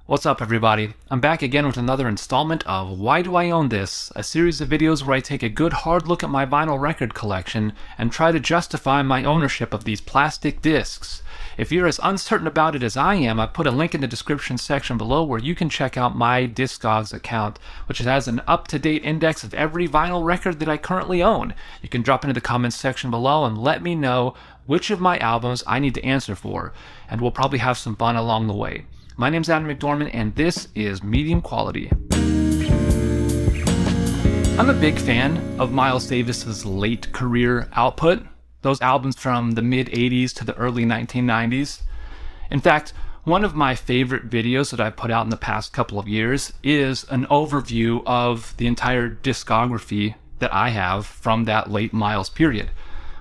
What's up, everybody? I'm back again with another installment of Why Do I Own This? A series of videos where I take a good hard look at my vinyl record collection and try to justify my ownership of these plastic discs. If you're as uncertain about it as I am, I've put a link in the description section below where you can check out my Discogs account, which has an up-to-date index of every vinyl record that I currently own. You can drop into the comments section below and let me know which of my albums I need to answer for, and we'll probably have some fun along the way. My name's Adam McDormand, and this is Medium Quality. I'm a big fan of Miles Davis's late career output, those albums from the mid-'80s to the early 1990s. In fact, one of my favorite videos that I've put out in the past couple of years is an overview of the entire discography that I have from that late Miles period,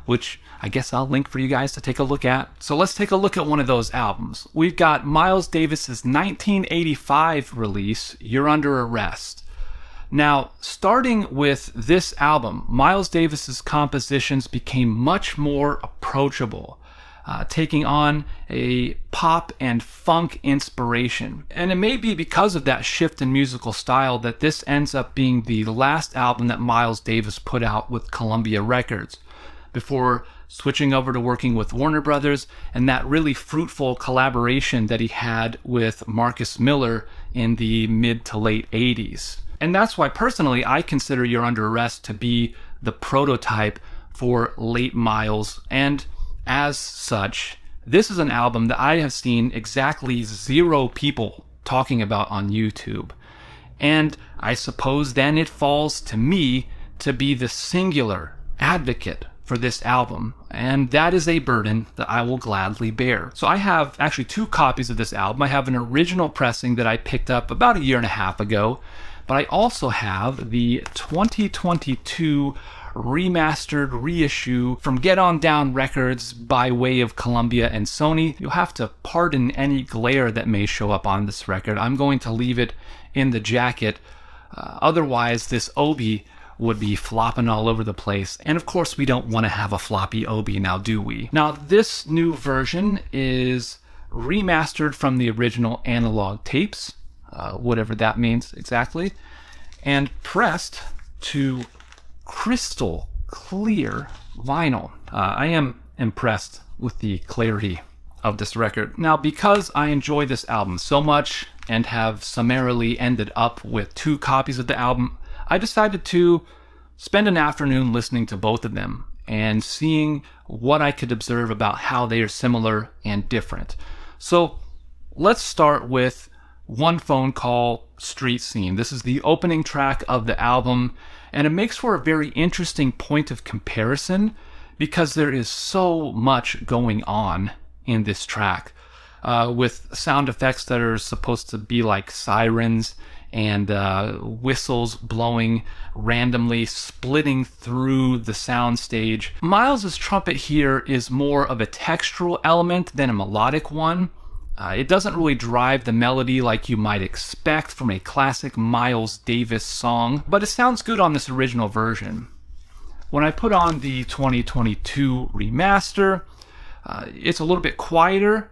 which I guess I'll link for you guys to take a look at. So let's take a look at one of those albums. We've got Miles Davis's 1985 release, You're Under Arrest. Now, starting with this album, Miles Davis's compositions became much more approachable, taking on a pop and funk inspiration. And it may be because of that shift in musical style that this ends up being the last album that Miles Davis put out with Columbia Records, before switching over to working with Warner Brothers and that really fruitful collaboration that he had with Marcus Miller in the mid to late 80s. And that's why personally I consider You're Under Arrest to be the prototype for late Miles, and as such, this is an album that I have seen exactly 0 people talking about on YouTube. And I suppose then it falls to me to be the singular advocate for this album, and that is a burden that I will gladly bear. So I have actually 2 copies of this album. I have an original pressing that I picked up about 1.5 years ago, but I also have the 2022 remastered reissue from Get On Down Records by way of Columbia and Sony. You'll have to pardon any glare that may show up on this record. I'm going to leave it in the jacket. Otherwise, this Obi would be flopping all over the place. And of course, we don't want to have a floppy Obi now, do we? Now, this new version is remastered from the original analog tapes, whatever that means exactly, and pressed to crystal clear vinyl. I am impressed with the clarity of this record. Now, because I enjoy this album so much and have summarily ended up with 2 copies of the album, I decided to spend an afternoon listening to both of them and seeing what I could observe about how they are similar and different. So let's start with One Phone Call, Street Scene. This is the opening track of the album, and it makes for a very interesting point of comparison because there is so much going on in this track, with sound effects that are supposed to be like sirens and whistles blowing randomly, splitting through the soundstage. Miles's trumpet here is more of a textural element than a melodic one. It doesn't really drive the melody like you might expect from a classic Miles Davis song, but it sounds good on this original version. When I put on the 2022 remaster, it's a little bit quieter,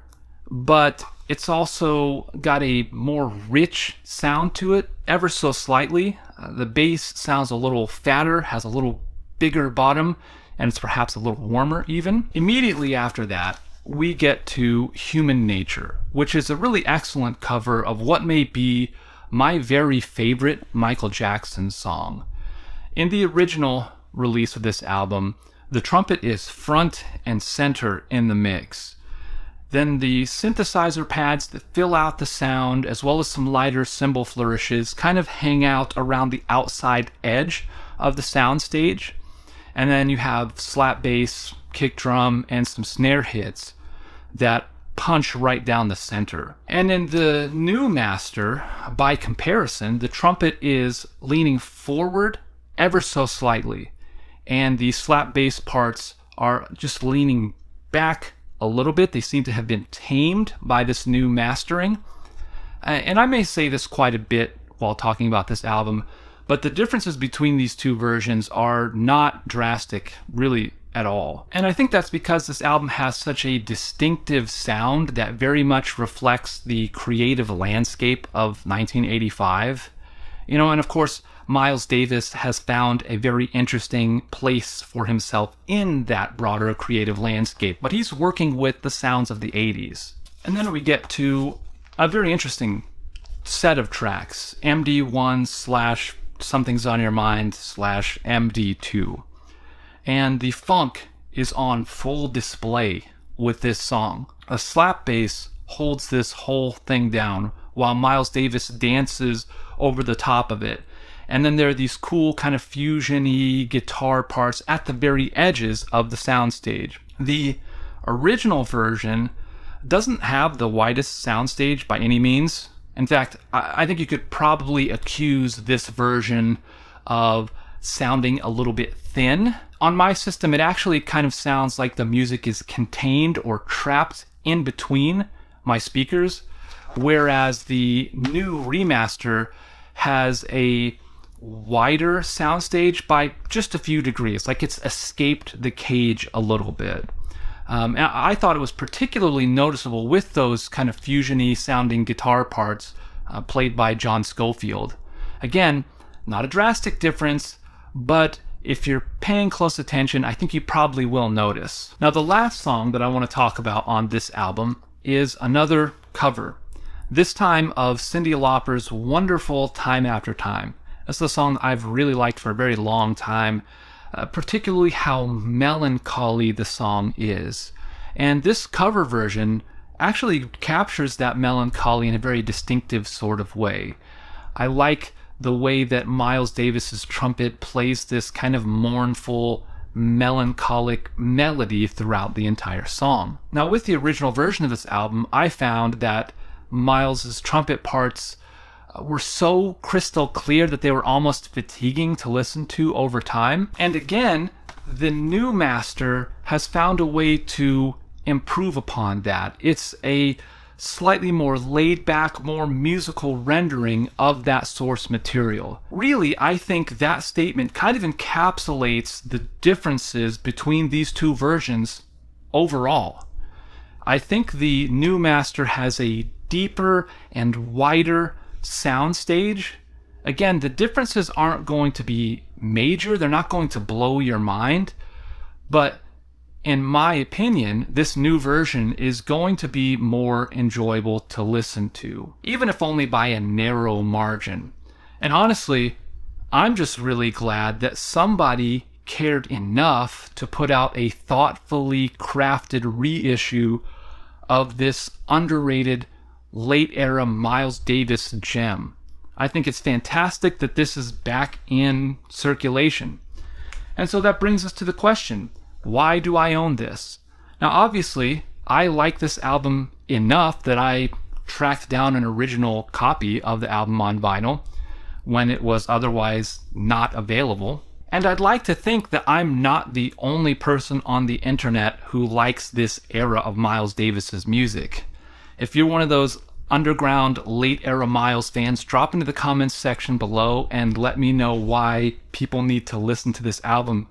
but it's also got a more rich sound to it, ever so slightly. The bass sounds a little fatter, has a little bigger bottom, and it's perhaps a little warmer even. Immediately after that, we get to Human Nature, which is a really excellent cover of what may be my very favorite Michael Jackson song. In the original release of this album, the trumpet is front and center in the mix. Then the synthesizer pads that fill out the sound, as well as some lighter cymbal flourishes, kind of hang out around the outside edge of the soundstage. And then you have slap bass, kick drum, and some snare hits that punch right down the center. And in the new master, by comparison, the trumpet is leaning forward ever so slightly, and the slap bass parts are just leaning back a little bit. They seem to have been tamed by this new mastering. And I may say this quite a bit while talking about this album, but the differences between these 2 versions are not drastic, really at all. And I think that's because this album has such a distinctive sound that very much reflects the creative landscape of 1985. And of course, Miles Davis has found a very interesting place for himself in that broader creative landscape, but he's working with the sounds of the 80s. And then we get to a very interesting set of tracks, MD1 / Something's on Your Mind / MD2. And the funk is on full display with this song. A slap bass holds this whole thing down while Miles Davis dances over the top of it. And then there are these cool kind of fusion-y guitar parts at the very edges of the soundstage. The original version doesn't have the widest soundstage by any means. In fact, I think you could probably accuse this version of sounding a little bit thin. On my system, it actually kind of sounds like the music is contained or trapped in between my speakers, whereas the new remaster has a wider soundstage by just a few degrees, like it's escaped the cage a little bit. And I thought it was particularly noticeable with those kind of fusion-y sounding guitar parts played by John Scofield. Again, not a drastic difference, but if you're paying close attention, I think you probably will notice. Now, the last song that I want to talk about on this album is another cover, this time of Cyndi Lauper's wonderful Time After Time. That's a song that I've really liked for a very long time, particularly how melancholy the song is. And this cover version actually captures that melancholy in a very distinctive sort of way. I like the way that Miles Davis's trumpet plays this kind of mournful, melancholic melody throughout the entire song. Now, with the original version of this album, I found that Miles's trumpet parts were so crystal clear that they were almost fatiguing to listen to over time. And again, the new master has found a way to improve upon that. It's a slightly more laid back, more musical rendering of that source material. Really, I think that statement kind of encapsulates the differences between these two versions overall. I think the new master has a deeper and wider soundstage. Again, the differences aren't going to be major, they're not going to blow your mind, but in my opinion, this new version is going to be more enjoyable to listen to, even if only by a narrow margin. And honestly, I'm just really glad that somebody cared enough to put out a thoughtfully crafted reissue of this underrated late-era Miles Davis gem. I think it's fantastic that this is back in circulation. And so that brings us to the question, why do I own this? Now, obviously, I like this album enough that I tracked down an original copy of the album on vinyl when it was otherwise not available. And I'd like to think that I'm not the only person on the internet who likes this era of Miles Davis's music. If you're one of those underground late-era Miles fans, drop into the comments section below and let me know why people need to listen to this album,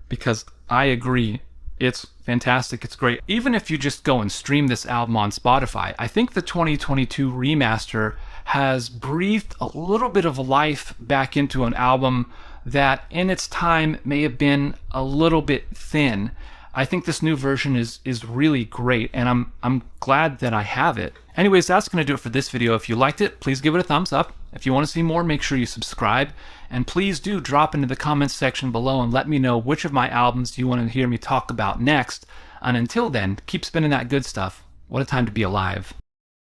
because I agree, it's fantastic, it's great. Even if you just go and stream this album on Spotify, I think the 2022 remaster has breathed a little bit of life back into an album that in its time may have been a little bit thin. I think this new version is really great, and I'm glad that I have it. Anyways, that's going to do it for this video. If you liked it, please give it a thumbs up. If you want to see more, make sure you subscribe. And please do drop into the comments section below and let me know which of my albums you want to hear me talk about next. And until then, keep spinning that good stuff. What a time to be alive.